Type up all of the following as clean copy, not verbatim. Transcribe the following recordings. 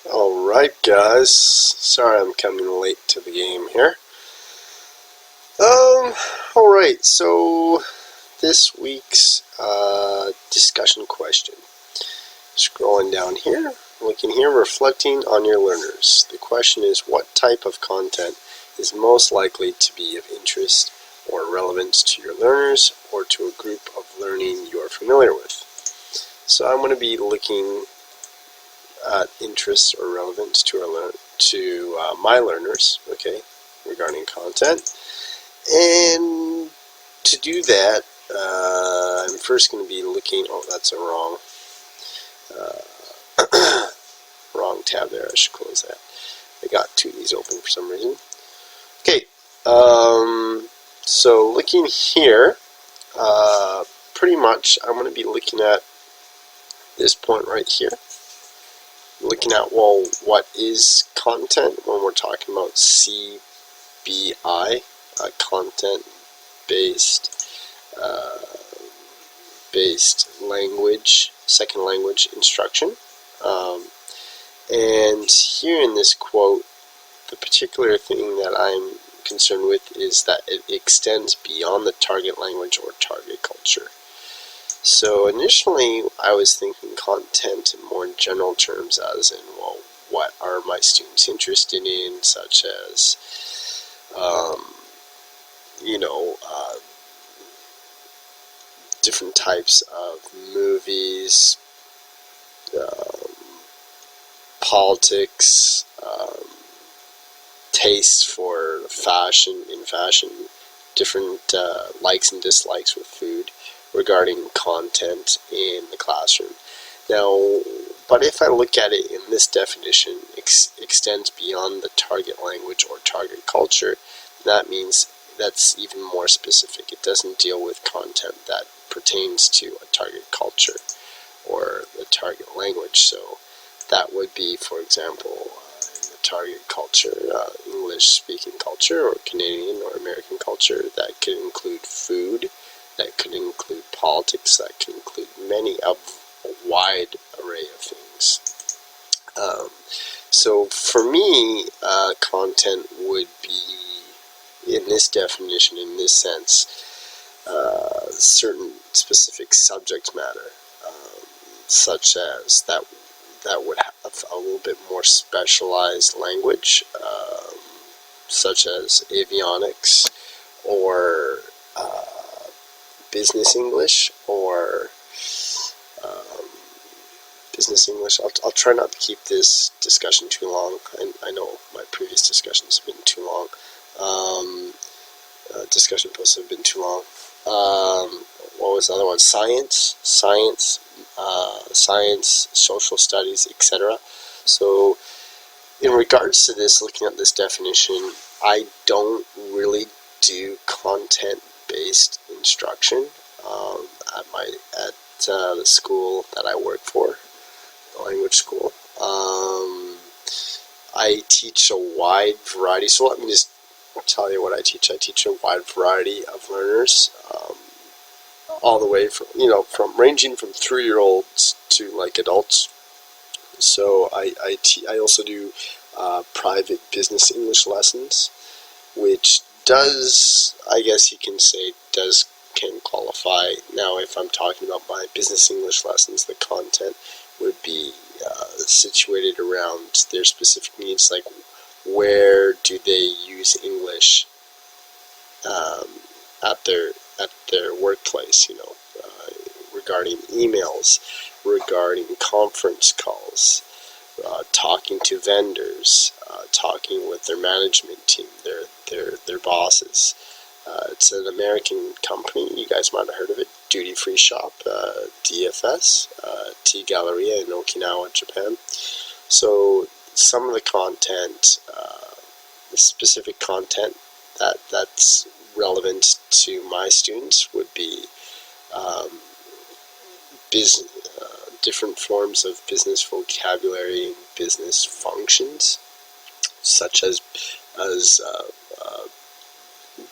Alright guys, sorry I'm coming late to the game here. Alright, so this week's discussion question. Scrolling down here, looking here, reflecting on your learners. The question is, what type of content is most likely to be of interest or relevance to your learners or to a group of learning you're familiar with? So I'm going to be looking at interests or relevance to my learners, okay, regarding content. And to do that, I'm first going to be looking. Oh, that's a wrong tab there. I should close that. I got two of these open for some reason. Okay, so looking here, pretty much I'm going to be looking at this point right here. Looking at, well, what is content when we're talking about CBI, content-based language, second language instruction. And here in this quote, the particular thing that I'm concerned with is that it extends beyond the target language or target culture. So initially, I was thinking content in more general terms, as in, well, what are my students interested in, such as, different types of movies, politics, tastes for fashion, different likes and dislikes with food, regarding content in the classroom. Now, but if I look at it in this definition, extends beyond the target language or target culture, that means that's even more specific. It doesn't deal with content that pertains to a target culture or the target language. So that would be, for example, in the target culture, English-speaking culture or Canadian or American culture, that could include food, that could include politics, that could include a wide array of things. So for me, content would be, in this definition, in this sense, certain specific subject matter, such as that would have a little bit more specialized language, such as avionics or business English or business English. I'll try not to keep this discussion too long. I know my previous discussions have been too long. Discussion posts have been too long. What was the other one? Science, social studies, etc. So in regards to this, looking at this definition, I don't really do content-based instruction at the school that I work for, the language school. I teach a wide variety, so let me just tell you what I teach. I teach a wide variety of learners, all the way from ranging from 3-year-olds to like adults. So I also do private business English lessons, which does, I guess you can say, can qualify. Now, if I'm talking about my business English lessons, the content would be situated around their specific needs, like where do they use English at their workplace, regarding emails, regarding conference calls, talking to vendors, talking with their management team, their bosses. It's an American company. You guys might have heard of it. Duty Free Shop, DFS, Tea Galleria in Okinawa, Japan. So some of the content, the specific content that's relevant to my students would be different forms of business vocabulary and business functions, such as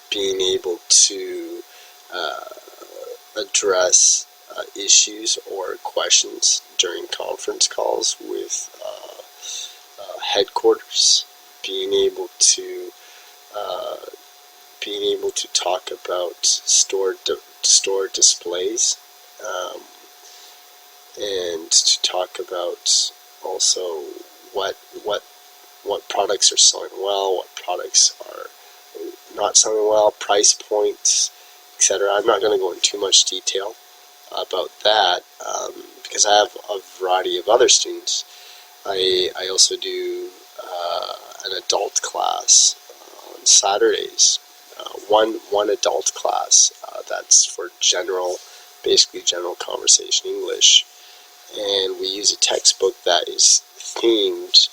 being able to address issues or questions during conference calls with headquarters, being able to talk about store displays, and to talk about also what products are selling well, what products are not selling well, price points, etc. I'm not going to go into too much detail about that because I have a variety of other students. I also do an adult class on Saturdays. One adult class that's for basically general conversation English, and we use a textbook that is themed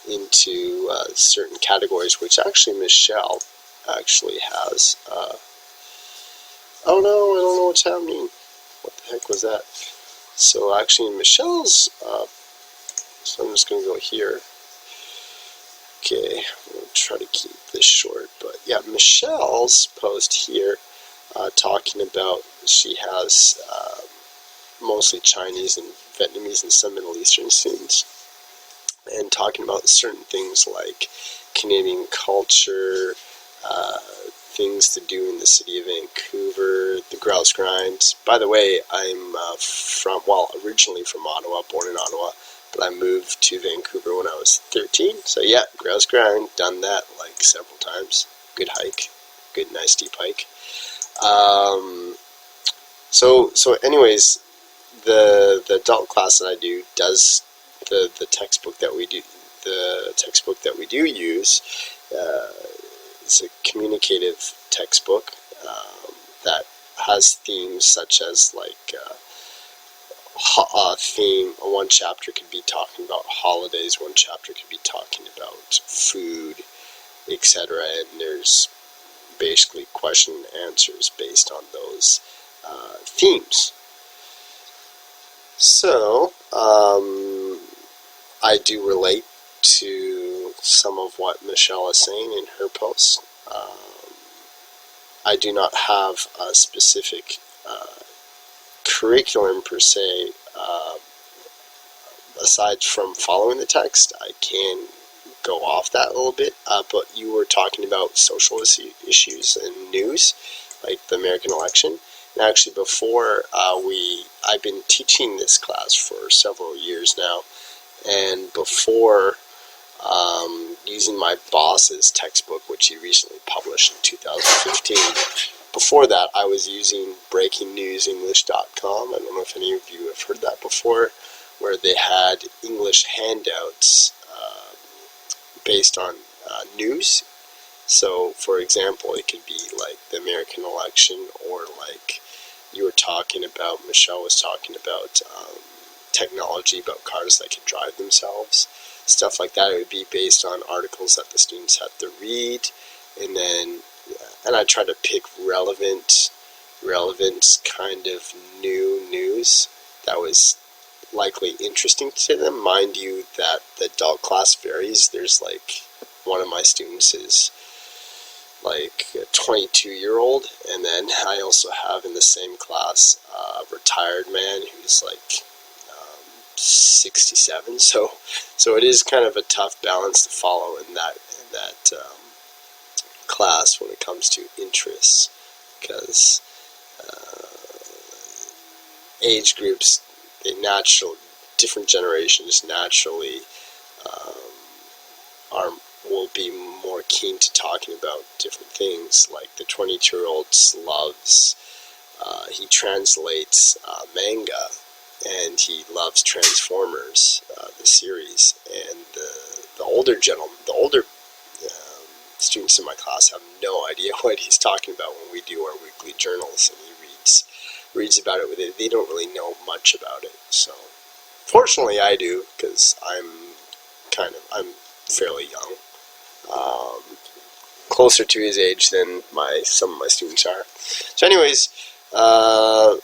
into certain categories, which actually Michelle actually has. Oh no, I don't know what's happening. What the heck was that? So actually in Michelle's, so I'm just going to go here. Okay, I'm going to try to keep this short, but yeah, Michelle's post here talking about, she has mostly Chinese and Vietnamese and some Middle Eastern students, and talking about certain things like Canadian culture, things to do in the city of Vancouver, the grouse grind. By the way, I'm originally from Ottawa, born in Ottawa, but I moved to Vancouver when I was 13. So yeah, grouse grind, done that like several times. Good hike, good nice steep hike. So anyways, the adult class that I do does the textbook that we do. The textbook that we do use is a communicative textbook that has themes such as like one chapter could be talking about holidays, one chapter could be talking about food, etc. And there's basically question and answers based on those themes. So I do relate to some of what Michelle is saying in her posts. I do not have a specific curriculum per se. Aside from following the text, I can go off that a little bit, but you were talking about social issues and news, like the American election. And actually before I've been teaching this class for several years now, and before using my boss's textbook, which he recently published in 2015, before that I was using breakingnewsenglish.com. I don't know if any of you have heard that before, where they had English handouts based on news. So, for example, it could be like the American election, or like you were talking about, Michelle was talking about technology, about cars that can drive themselves, stuff like that. It would be based on articles that the students had to read, and I try to pick relevant kind of new news that was likely interesting to them. Mind you that the adult class varies. There's like, one of my students is like a 22-year-old, and then I also have in the same class a retired man who's like 67. So it is kind of a tough balance to follow in that class when it comes to interests, because age groups, different generations naturally will be more keen to talking about different things. Like the 22-year-old loves, he translates manga, and he loves Transformers, the series. And the older students in my class have no idea what he's talking about when we do our weekly journals, and he reads about it with it. They don't really know much about it. So fortunately I do, because I'm fairly young, closer to his age than some of my students are. So anyways, other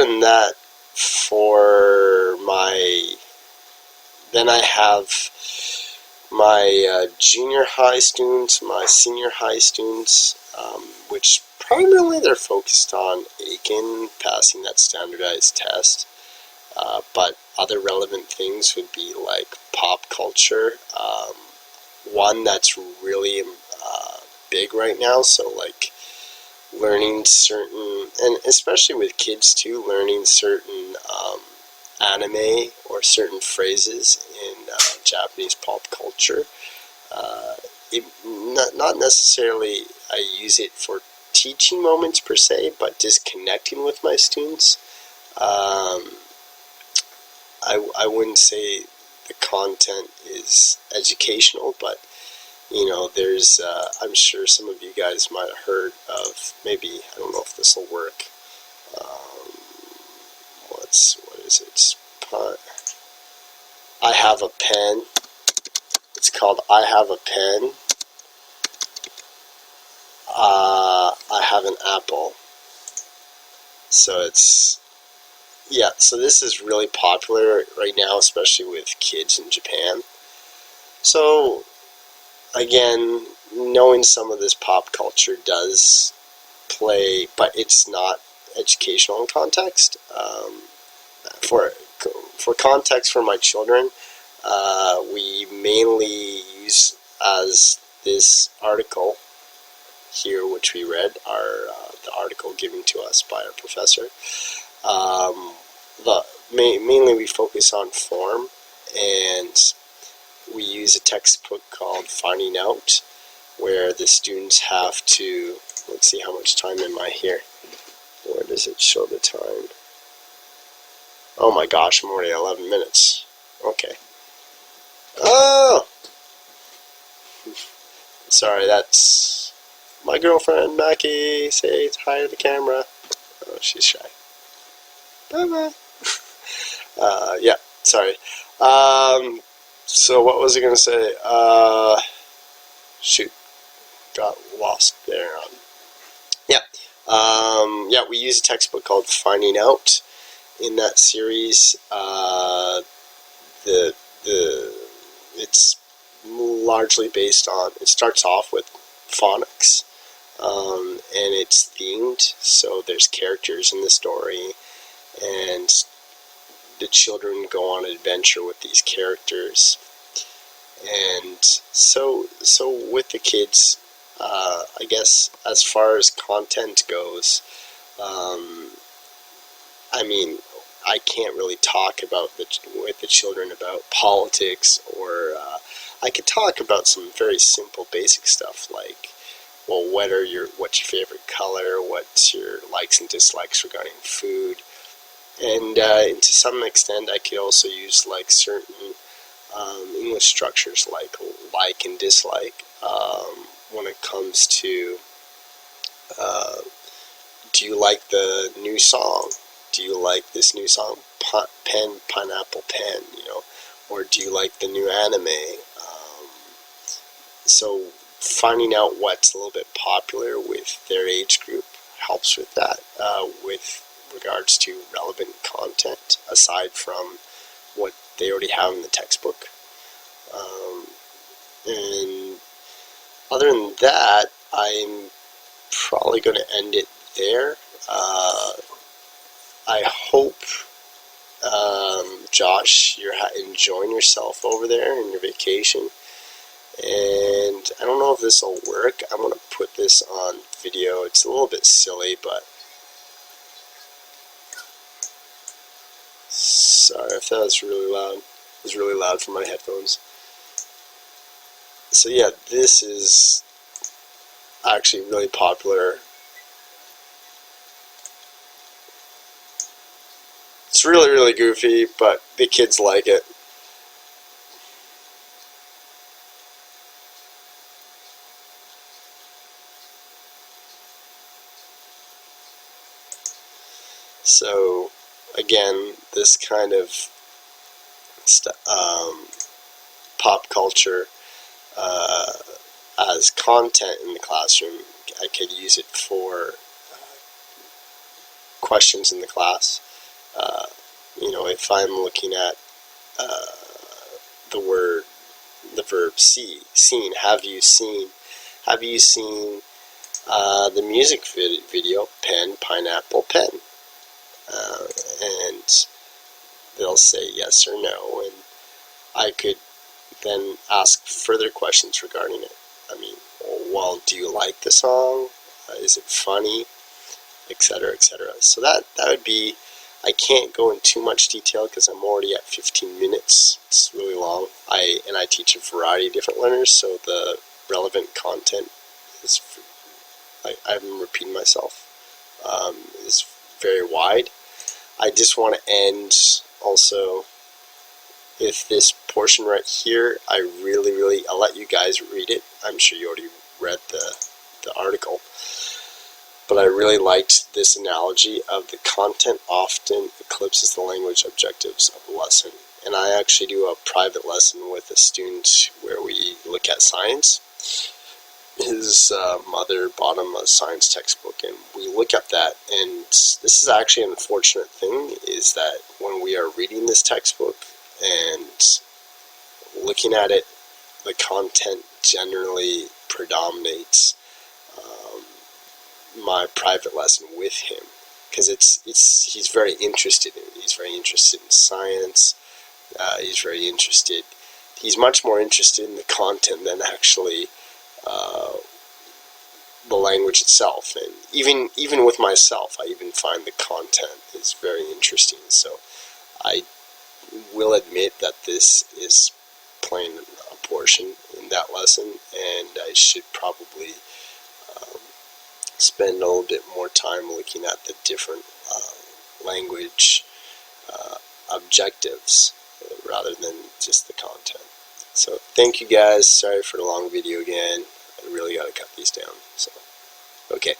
than that, then I have my junior high students, my senior high students, which primarily they're focused on Aiken, passing that standardized test. But other relevant things would be like pop culture, one that's really big right now. So like learning certain, and especially with kids too, learning certain anime or certain phrases in Japanese pop culture. Not necessarily I use it for teaching moments per se, but just connecting with my students. I wouldn't say the content is educational, but there's I'm sure some of you guys might have heard of, maybe, I don't know if this will work. What is it? I have a pen. It's called I have a pen. I have an apple. So so this is really popular right now, especially with kids in Japan. So again, knowing some of this pop culture does play, but it's not educational in context. For context for my children, we mainly use as this article here, which we read, the article given to us by our professor. Mainly we focus on form, and we use a textbook called Finding Out, where the students have to, let's see, how much time am I here? Where does it show the time? Oh my gosh, I'm already at 11 minutes. Okay. Oh! Sorry, that's my girlfriend, Mackie. Say hi to the camera. Oh, she's shy. Bye-bye. Yeah, sorry. So what was I going to say? Shoot. Got lost there. Yeah, we use a textbook called Finding Out. In that series, it's largely based on, it starts off with phonics, and it's themed, so there's characters in the story, and the children go on an adventure with these characters. And so with the kids, I guess as far as content goes, I mean, I can't really talk with the children about politics, or I could talk about some very simple basic stuff like, well, what's your favorite color, what's your likes and dislikes regarding food, and to some extent I could also use like certain English structures like and dislike when it comes to do you like the new song? Do you like this new song, Pineapple Pen, or do you like the new anime? So finding out what's a little bit popular with their age group helps with that, with regards to relevant content, aside from what they already have in the textbook. And other than that, I'm probably going to end it there. I hope, Josh, you're enjoying yourself over there in your vacation. And I don't know if this will work. I'm going to put this on video. It's a little bit silly, but sorry if that was really loud. It was really loud for my headphones. So yeah, this is actually really popular. It's really, really goofy, but the kids like it. So, again, this kind of pop culture as content in the classroom, I could use it for questions in the class. If I'm looking at the verb see, seen, have you seen the music video, Pen, Pineapple, Pen? And they'll say yes or no, and I could then ask further questions regarding it. I mean, well, do you like the song? Is it funny? Etc., etc. So that would be, I can't go in too much detail because I'm already at 15 minutes. It's really long. I teach a variety of different learners, so the relevant content is, I'm repeating myself, is very wide. I just want to end also with this portion right here. I'll let you guys read it. I'm sure you already read the article. But I really liked this analogy of the content often eclipses the language objectives of a lesson. And I actually do a private lesson with a student where we look at science. His mother bought him a science textbook, and we look at that. And this is actually an unfortunate thing, is that when we are reading this textbook and looking at it, the content generally predominates my private lesson with him, because he's very interested in it. He's very interested in science. He's much more interested in the content than actually the language itself. And even with myself, I even find the content is very interesting. So I will admit that this is playing a portion in that lesson, and I should probably spend a little bit more time looking at the different language objectives rather than just the content. So thank you guys. Sorry for the long video again. I really got to cut these down. So okay.